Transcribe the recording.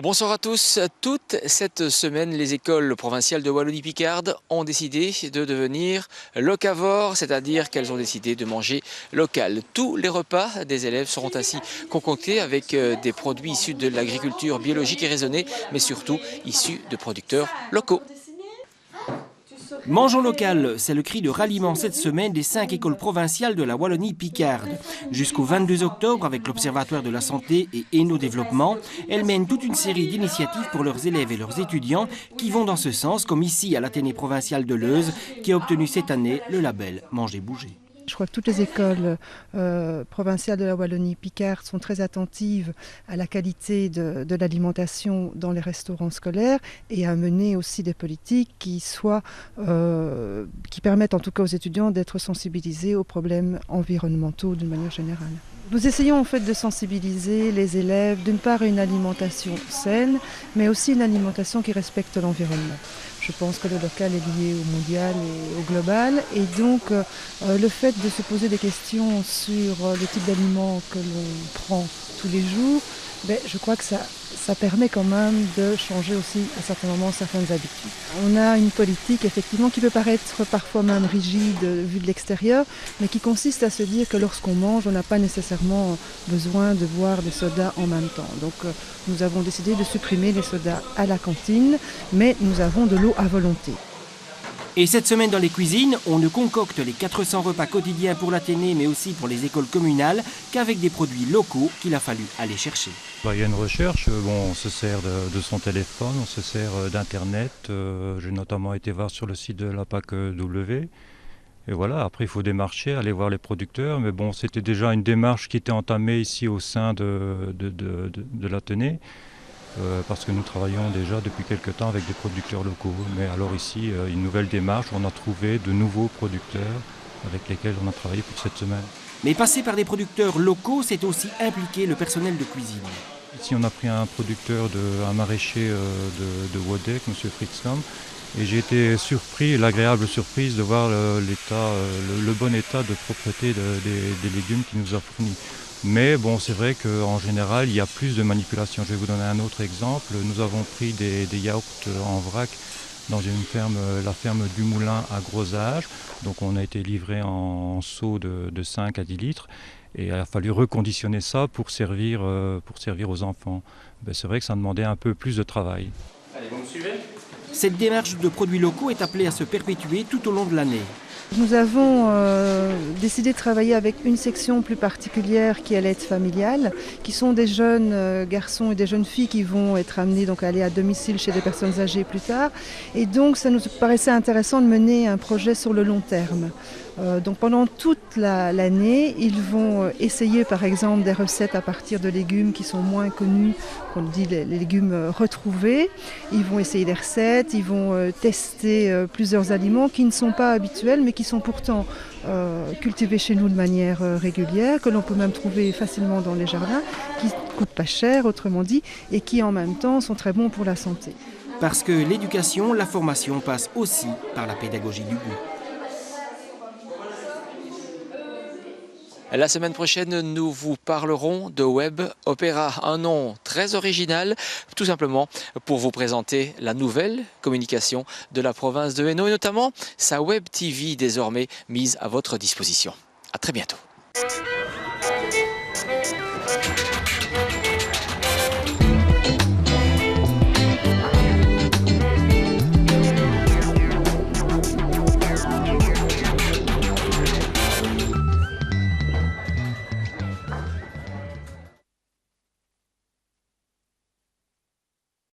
Bonsoir à tous. Toute cette semaine, les écoles provinciales de Wallonie-Picarde ont décidé de devenir locavores, c'est-à-dire qu'elles ont décidé de manger local. Tous les repas des élèves seront ainsi concoctés avec des produits issus de l'agriculture biologique et raisonnée, mais surtout issus de producteurs locaux. Mangeons local, c'est le cri de ralliement cette semaine des 5 écoles provinciales de la Wallonie-Picarde. Jusqu'au 22 octobre, avec l'Observatoire de la santé et Hainaut-Développement, elles mènent toute une série d'initiatives pour leurs élèves et leurs étudiants qui vont dans ce sens, comme ici à l'Athénée provincial de Leuze, qui a obtenu cette année le label Manger Bouger. Je crois que toutes les écoles provinciales de la Wallonie-Picarde sont très attentives à la qualité de l'alimentation dans les restaurants scolaires et à mener aussi des politiques qui permettent en tout cas aux étudiants d'être sensibilisés aux problèmes environnementaux d'une manière générale. Nous essayons en fait de sensibiliser les élèves d'une part à une alimentation saine, mais aussi une alimentation qui respecte l'environnement. Je pense que le local est lié au mondial et au global, et donc le fait de se poser des questions sur le type d'aliments que l'on prend tous les jours, je crois que ça permet quand même de changer aussi à certains moments certaines habitudes. On a une politique effectivement qui peut paraître parfois même rigide vue de l'extérieur, mais qui consiste à se dire que lorsqu'on mange, on n'a pas nécessairement besoin de boire des sodas en même temps. Donc nous avons décidé de supprimer les sodas à la cantine, mais nous avons de l'eau à volonté. Et cette semaine dans les cuisines, on ne concocte les 400 repas quotidiens pour l'Athénée, mais aussi pour les écoles communales, qu'avec des produits locaux qu'il a fallu aller chercher. Il y a une recherche, on se sert de son téléphone, on se sert d'Internet. J'ai notamment été voir sur le site de la PAC-W. Et voilà, après il faut démarcher, aller voir les producteurs. Mais bon, c'était déjà une démarche qui était entamée ici au sein de l'Athénée. Parce que nous travaillons déjà depuis quelques temps avec des producteurs locaux. Mais alors ici, une nouvelle démarche, on a trouvé de nouveaux producteurs avec lesquels on a travaillé pour cette semaine. Mais passer par des producteurs locaux, c'est aussi impliquer le personnel de cuisine. Ici, on a pris un producteur, un maraîcher de Wodek, M. Fritzkamp, et j'ai été surpris, l'agréable surprise de voir le bon état de propreté des légumes qu'il nous a fournis. Mais bon, c'est vrai qu'en général, il y a plus de manipulation. Je vais vous donner un autre exemple. Nous avons pris des yaourts en vrac dans une ferme, la ferme du Moulin à Grosage. Donc on a été livré en seaux de 5 à 10 litres. Et il a fallu reconditionner ça pour servir aux enfants. C'est vrai que ça demandait un peu plus de travail. Allez, vous me suivez ? Cette démarche de produits locaux est appelée à se perpétuer tout au long de l'année. Nous avons décidé de travailler avec une section plus particulière qui est l'aide familiale, qui sont des jeunes garçons et des jeunes filles qui vont être amenés donc à aller à domicile chez des personnes âgées plus tard. Et donc ça nous paraissait intéressant de mener un projet sur le long terme. Donc pendant toute l'année, ils vont essayer par exemple des recettes à partir de légumes qui sont moins connus, qu'on dit les légumes retrouvés. Ils vont essayer des recettes, ils vont tester plusieurs aliments qui ne sont pas habituels mais qui sont pourtant cultivés chez nous de manière régulière, que l'on peut même trouver facilement dans les jardins, qui ne coûtent pas cher autrement dit, et qui en même temps sont très bons pour la santé. Parce que l'éducation, la formation passe aussi par la pédagogie du goût. La semaine prochaine, nous vous parlerons de Web Opéra, un nom très original, tout simplement pour vous présenter la nouvelle communication de la province de Hainaut et notamment sa Web TV désormais mise à votre disposition. À très bientôt.